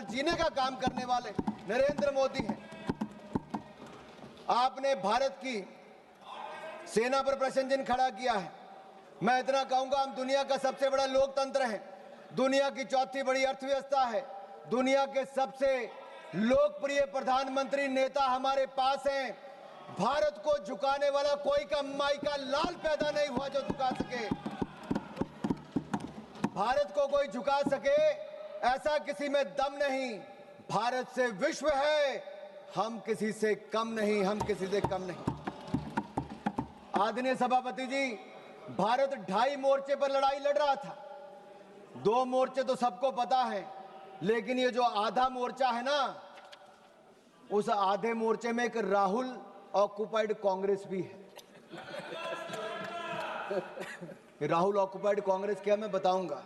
जीने का काम करने वाले नरेंद्र मोदी हैं। आपने भारत की सेना पर प्रश्न चिन्ह खड़ा किया है। मैं इतना कहूंगा, हम दुनिया का सबसे बड़ा लोकतंत्र है, दुनिया की चौथी बड़ी अर्थव्यवस्था है, दुनिया के सबसे लोकप्रिय प्रधानमंत्री नेता हमारे पास हैं। भारत को झुकाने वाला कोई कमाई का लाल पैदा नहीं हुआ जो झुका सके। भारत को कोई झुका सके ऐसा किसी में दम नहीं। भारत से विश्व है, हम किसी से कम नहीं, हम किसी से कम नहीं। आदरणीय सभापति जी, भारत 2.5 मोर्चे पर लड़ाई लड़ रहा था। 2 मोर्चे तो सबको पता है, लेकिन ये जो आधा मोर्चा है ना, उस आधे मोर्चे में एक राहुल ऑक्युपाइड कांग्रेस भी है। राहुल ऑक्युपाइड कांग्रेस क्या, मैं बताऊंगा।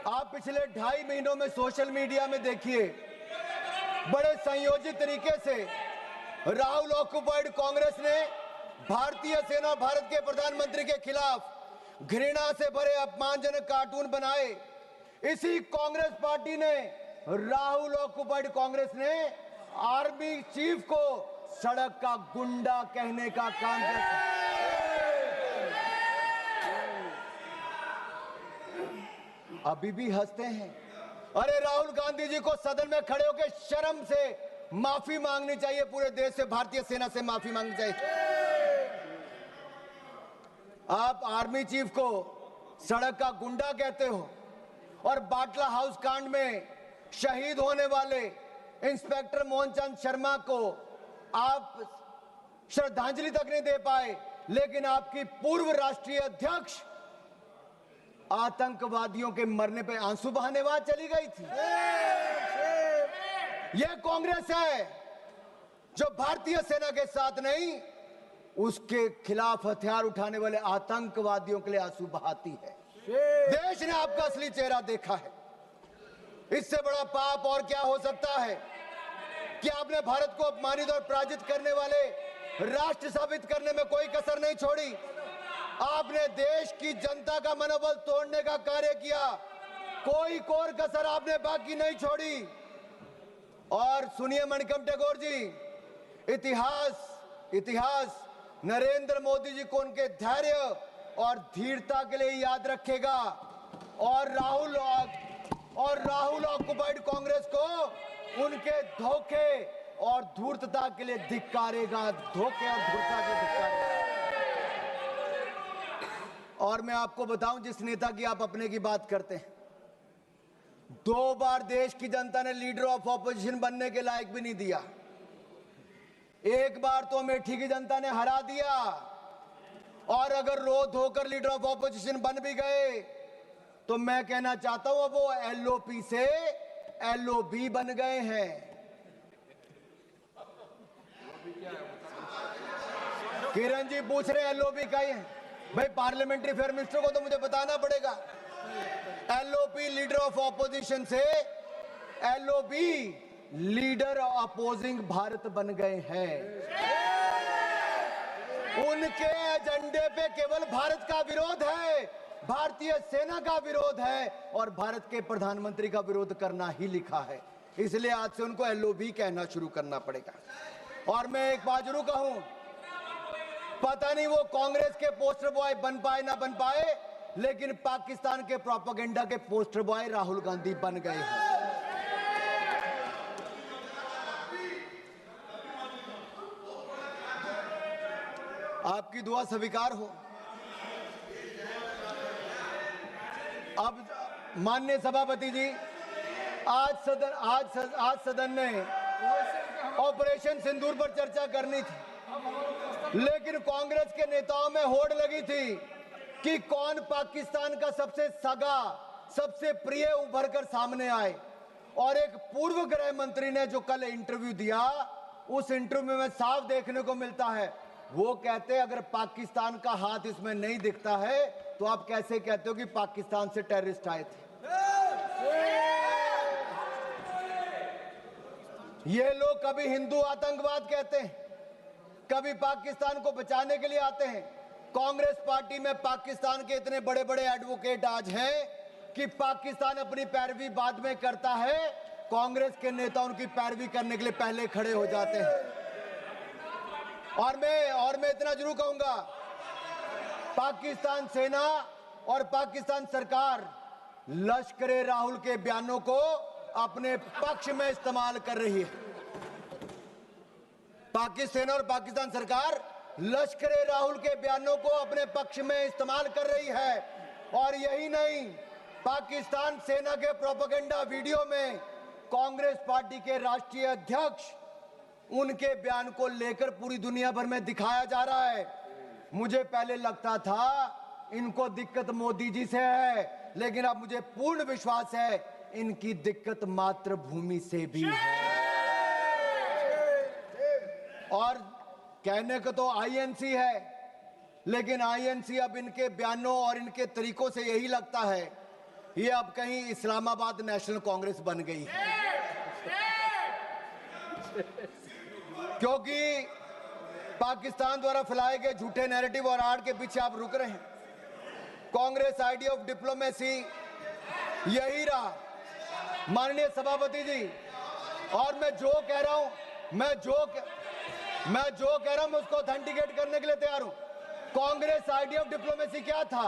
आप पिछले 2.5 महीनों में सोशल मीडिया में देखिए, बड़े संयोजित तरीके से राहुल ऑक्युपाइड कांग्रेस ने भारतीय सेना, भारत के प्रधानमंत्री के खिलाफ घृणा से भरे अपमानजनक कार्टून बनाए। इसी कांग्रेस पार्टी ने, राहुल ऑक्युपाइड कांग्रेस ने आर्मी चीफ को सड़क का गुंडा कहने का काम किया। अभी भी हंसते हैं। अरे राहुल गांधी जी को सदन में खड़े होकर शर्म से माफी मांगनी चाहिए, पूरे देश से, भारतीय सेना से माफी मांगनी चाहिए। आप आर्मी चीफ को सड़क का गुंडा कहते हो, और बाटला हाउस कांड में शहीद होने वाले इंस्पेक्टर मोहनचंद शर्मा को आप श्रद्धांजलि तक नहीं दे पाए, लेकिन आपकी पूर्व राष्ट्रीय अध्यक्ष आतंकवादियों के मरने पे आंसू बहाने वहां चली गई थी। यह कांग्रेस है जो भारतीय सेना के साथ नहीं, उसके खिलाफ हथियार उठाने वाले आतंकवादियों के लिए आंसू बहाती है। देश ने आपका असली चेहरा देखा है। इससे बड़ा पाप और क्या हो सकता है कि आपने भारत को अपमानित और पराजित करने वाले राष्ट्र साबित करने में कोई कसर नहीं छोड़ी। आपने देश की जनता का मनोबल तोड़ने का कार्य किया, कोई कोर कसर आपने बाकी नहीं छोड़ी। और सुनिए मणिकम टैगोर जी, इतिहास नरेंद्र मोदी जी को उनके धैर्य और धीरता के लिए याद रखेगा, और राहुल ऑक्युपाइड कांग्रेस को उनके धोखे और धूर्तता के लिए धिक्कारेगा, धोखे और धूर्तता के लिए धिक्कारेगा। और मैं आपको बताऊं, जिस नेता की आप अपने की बात करते हैं, 2 बार देश की जनता ने लीडर ऑफ ऑपोजिशन बनने के लायक भी नहीं दिया। एक बार तो अमेठी की जनता ने हरा दिया, और अगर रो धोकर लीडर ऑफ ऑपोजिशन बन भी गए तो मैं कहना चाहता हूं, वो एलओपी से एलओबी बन गए हैं। किरण जी पूछ रहे एलओबी का ही है। भाई पार्लियामेंट्री अफेयर मिनिस्टर को तो मुझे बताना पड़ेगा। एलओपी लीडर ऑफ ऑपोजिशन से एलओबी लीडर अपोजिंग भारत बन गए हैं। उनके एजेंडे पे केवल भारत का विरोध है, भारतीय सेना का विरोध है, और भारत के प्रधानमंत्री का विरोध करना ही लिखा है। इसलिए आज से उनको एलओबी कहना शुरू करना पड़ेगा। और मैं एक बात जरूर कहूं, पता नहीं वो कांग्रेस के पोस्टर बॉय बन पाए ना बन पाए, लेकिन पाकिस्तान के प्रोपेगेंडा के पोस्टर बॉय राहुल गांधी बन गए हैं। आपकी दुआ स्वीकार हो। अब माननीय सभापति जी, आज सदन ने ऑपरेशन सिंदूर पर चर्चा करनी थी, लेकिन कांग्रेस के नेताओं में होड़ लगी थी कि कौन पाकिस्तान का सबसे सगा, सबसे प्रिय उभर कर सामने आए। और एक पूर्व गृह मंत्री ने जो कल इंटरव्यू दिया, उस इंटरव्यू में साफ देखने को मिलता है, वो कहते अगर पाकिस्तान का हाथ इसमें नहीं दिखता है तो आप कैसे कहते हो कि पाकिस्तान से टेररिस्ट आए थे। ये लोग कभी हिंदू आतंकवाद कहते हैं, कभी पाकिस्तान को बचाने के लिए आते हैं। कांग्रेस पार्टी में पाकिस्तान के इतने बड़े बड़े एडवोकेट आज हैं कि पाकिस्तान अपनी पैरवी बाद में करता है, कांग्रेस के नेता उनकी पैरवी करने के लिए पहले खड़े हो जाते हैं। और मैं इतना जरूर कहूंगा, पाकिस्तान सेना और पाकिस्तान सरकार लश्कर राहुल के बयानों को अपने पक्ष में इस्तेमाल कर रही है। पाकिस्तान सेना और पाकिस्तान सरकार लश्कर राहुल के बयानों को अपने पक्ष में इस्तेमाल कर रही है। और यही नहीं, पाकिस्तान सेना के प्रोपेगेंडा वीडियो में कांग्रेस पार्टी के राष्ट्रीय अध्यक्ष उनके बयान को लेकर पूरी दुनिया भर में दिखाया जा रहा है। मुझे पहले लगता था इनको दिक्कत मोदी जी से है, लेकिन अब मुझे पूर्ण विश्वास है इनकी दिक्कत मातृभूमि से भी है। और कहने को तो आईएनसी है, लेकिन आईएनसी अब इनके बयानों और इनके तरीकों से यही लगता है ये अब कहीं इस्लामाबाद नेशनल कांग्रेस बन गई है। क्योंकि पाकिस्तान द्वारा फैलाए गए झूठे नैरेटिव और आड़ के पीछे आप रुक रहे हैं। कांग्रेस आइडिया ऑफ डिप्लोमेसी यही रहा, माननीय सभापति जी। और मैं जो कह रहा हूं मैं उसको ऑथेंटिकेट करने के लिए तैयार हूं। कांग्रेस आइडिया ऑफ डिप्लोमेसी क्या था?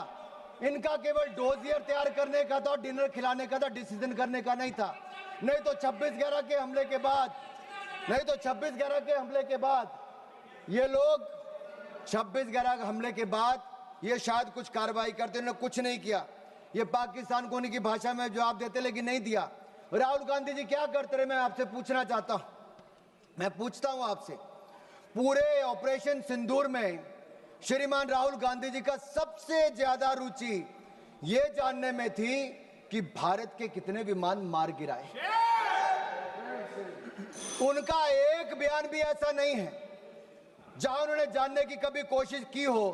इनका केवल डोजियर तैयार करने का था, डिनर खिलाने का था, डिसीजन करने का नहीं था। नहीं तो 26/11 के हमले के बाद ये लोग 26/11 हमले के बाद ये शायद कुछ कार्रवाई करते, उन्होंने कुछ नहीं किया। ये पाकिस्तान को उनकी भाषा में जवाब देते, लेकिन नहीं दिया। राहुल गांधी जी क्या करते रहे, मैं आपसे पूछना चाहता हूं। मैं पूछता हूं आपसे, पूरे ऑपरेशन सिंदूर में श्रीमान राहुल गांधी जी का सबसे ज्यादा रुचि ये जानने में थी कि भारत के कितने विमान मार गिराए। उनका एक बयान भी ऐसा नहीं है जहां उन्होंने जानने की कभी कोशिश की हो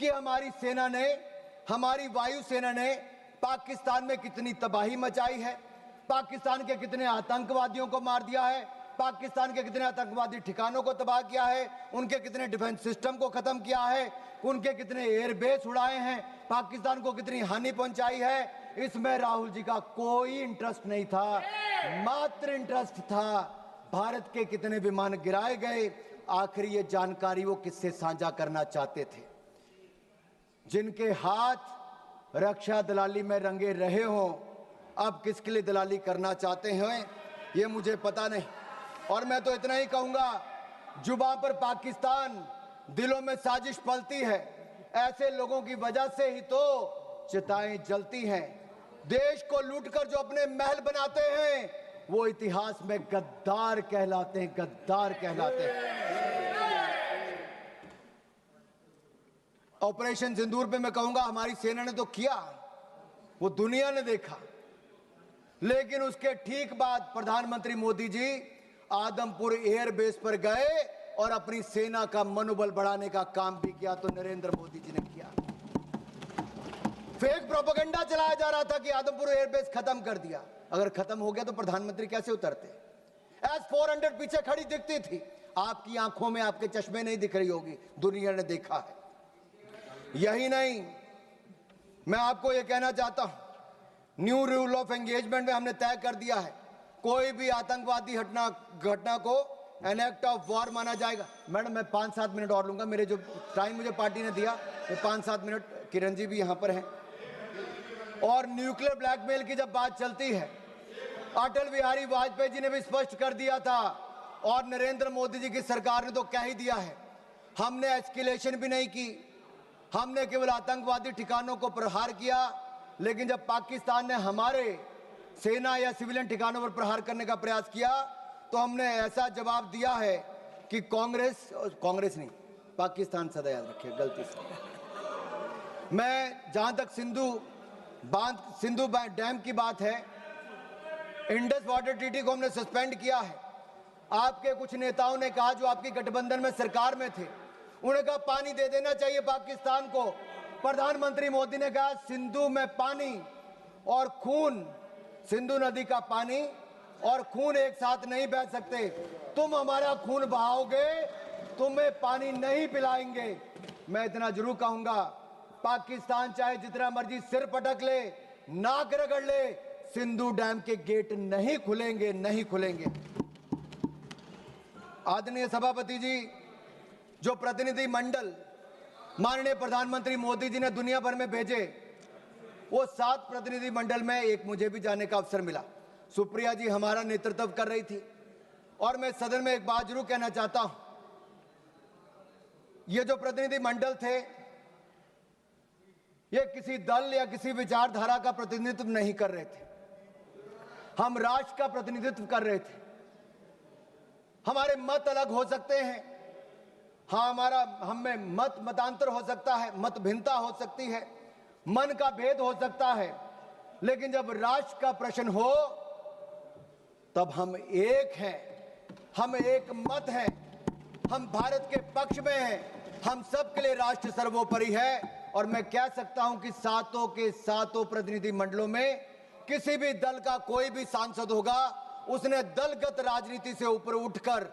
कि हमारी सेना ने, हमारी वायुसेना ने पाकिस्तान में कितनी तबाही मचाई है, पाकिस्तान के कितने आतंकवादियों को मार दिया है, पाकिस्तान के कितने आतंकवादी ठिकानों को तबाह किया है, उनके कितने डिफेंस सिस्टम को खत्म किया है, उनके कितने एयरबेस उड़ाए हैं, पाकिस्तान को कितनी हानि पहुंचाई है। इसमें राहुल जी का कोई इंटरेस्ट नहीं था, मात्र इंटरेस्ट था भारत के कितने विमान गिराए गए। आखिर ये जानकारी वो किससे साझा करना चाहते थे? जिनके हाथ रक्षा दलाली में रंगे रहे हों, अब किसके लिए दलाली करना चाहते हैं ये मुझे पता नहीं। और मैं तो इतना ही कहूंगा, जुबान पर पाकिस्तान, दिलों में साजिश पलती है। ऐसे लोगों की वजह से ही तो चिताएं जलती हैं। देश को लूटकर जो अपने महल बनाते हैं वो इतिहास में गद्दार कहलाते हैं, गद्दार कहलाते हैं। ऑपरेशन सिंदूर पे मैं कहूंगा हमारी सेना ने तो किया, वो दुनिया ने देखा, लेकिन उसके ठीक बाद प्रधानमंत्री मोदी जी आदमपुर एयरबेस पर गए और अपनी सेना का मनोबल बढ़ाने का काम भी किया। तो नरेंद्र मोदी जी ने किया। फेक प्रोपेगेंडा चलाया जा रहा था कि आदमपुर एयरबेस खत्म कर दिया। अगर खत्म हो गया तो प्रधानमंत्री कैसे उतरते? S-400 पीछे खड़ी दिखती थी, आपकी आंखों में, आपके चश्मे नहीं दिख रही होगी, दुनिया ने देखा है। यही नहीं, मैं आपको यह कहना चाहता हूं, न्यू रूल ऑफ एंगेजमेंट में हमने तय कर दिया है कोई भी आतंकवादी घटना को एन एक्ट ऑफ वॉर माना जाएगा। मैडम मैं 5-7 मिनट और लूंगा, मेरे जो टाइम मुझे पार्टी ने दिया ये 5-7 मिनट। किरण जी भी यहां पर हैं। और न्यूक्लियर ब्लैकमेल की जब बात चलती है, अटल बिहारी वाजपेयी जी ने भी स्पष्ट कर दिया था और नरेंद्र मोदी जी की सरकार ने तो कह ही दिया है। हमने एस्केलेशन भी नहीं की, हमने केवल आतंकवादी ठिकानों को प्रहार किया। लेकिन जब पाकिस्तान ने हमारे सेना या सिविलियन ठिकानों पर प्रहार करने का प्रयास किया तो हमने ऐसा जवाब दिया है कि कांग्रेस नहीं, पाकिस्तान सदा याद रखिए, गलती से। मैं जहां तक सिंधु डैम की बात है, इंडस वाटर ट्रीटी को हमने सस्पेंड किया है। आपके कुछ नेताओं ने कहा, जो आपकी गठबंधन में सरकार में थे, उन्हें कहा पानी दे देना चाहिए पाकिस्तान को। प्रधानमंत्री मोदी ने कहा सिंधु में पानी और खून, सिंधु नदी का पानी और खून एक साथ नहीं बह सकते। तुम हमारा खून बहाओगे, तुम्हें पानी नहीं पिलाएंगे। मैं इतना जरूर कहूंगा, पाकिस्तान चाहे जितना मर्जी सिर पटक ले, नाक रगड़ ले, सिंधु डैम के गेट नहीं खुलेंगे, नहीं खुलेंगे। आदरणीय सभापति जी, जो प्रतिनिधि मंडल माननीय प्रधानमंत्री मोदी जी ने दुनिया भर में भेजे, वो 7 प्रतिनिधि मंडल में एक मुझे भी जाने का अवसर मिला। सुप्रिया जी हमारा नेतृत्व कर रही थी। और मैं सदन में एक बात जरूर कहना चाहता हूं, ये जो प्रतिनिधि मंडल थे, ये किसी दल या किसी विचारधारा का प्रतिनिधित्व नहीं कर रहे थे, हम राष्ट्र का प्रतिनिधित्व कर रहे थे। हमारे मत अलग हो सकते हैं, हाँ, हम में मतांतर हो सकता है, मत भिन्नता हो सकती है, मन का भेद हो सकता है, लेकिन जब राष्ट्र का प्रश्न हो तब हम एक हैं, हम एक मत हैं, हम भारत के पक्ष में हैं, हम सबके लिए राष्ट्र सर्वोपरि है। और मैं कह सकता हूं कि 7 के 7 प्रतिनिधि मंडलों में किसी भी दल का कोई भी सांसद होगा, उसने दलगत राजनीति से ऊपर उठकर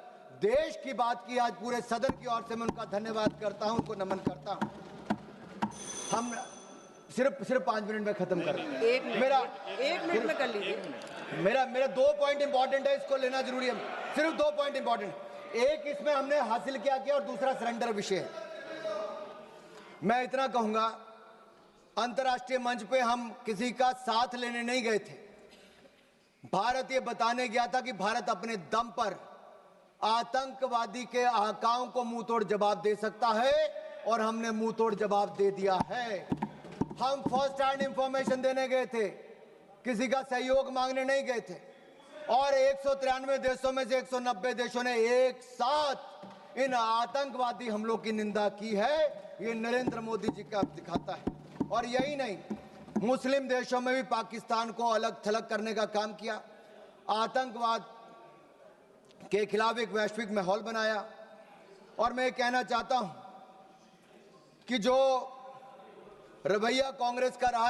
देश की बात की। आज पूरे सदन की ओर से मैं उनका धन्यवाद करता हूं, उनको नमन करता हूं। हम सिर्फ 5 मिनट में खत्म कर रहे हैं। एक मिनट में कर लीजिए। मेरा 2 पॉइंट इंपॉर्टेंट है, इसको लेना जरूरी है। सिर्फ 2 पॉइंट इंपॉर्टेंट, एक इसमें हमने हासिल क्या किया और दूसरा सरेंडर विषय है। मैं इतना कहूंगा, अंतर्राष्ट्रीय मंच पे हम किसी का साथ लेने नहीं गए थे। भारत ये बताने गया था कि भारत अपने दम पर आतंकवादी के आकाओं को मुंह तोड़ जवाब दे सकता है, और हमने मुंह तोड़ जवाब दे दिया है। हम फर्स्ट हैंड इंफॉर्मेशन देने गए थे, किसी का सहयोग मांगने नहीं गए थे। और 193 देशों में से 190 देशों ने एक साथ इन आतंकवादी हमलों की निंदा की है। ये नरेंद्र मोदी जी का दिखाता है। और यही नहीं, मुस्लिम देशों में भी पाकिस्तान को अलग थलग करने का काम किया, आतंकवाद के खिलाफ एक वैश्विक माहौल बनाया। और मैं कहना चाहता हूं कि जो रवैया कांग्रेस का रहा,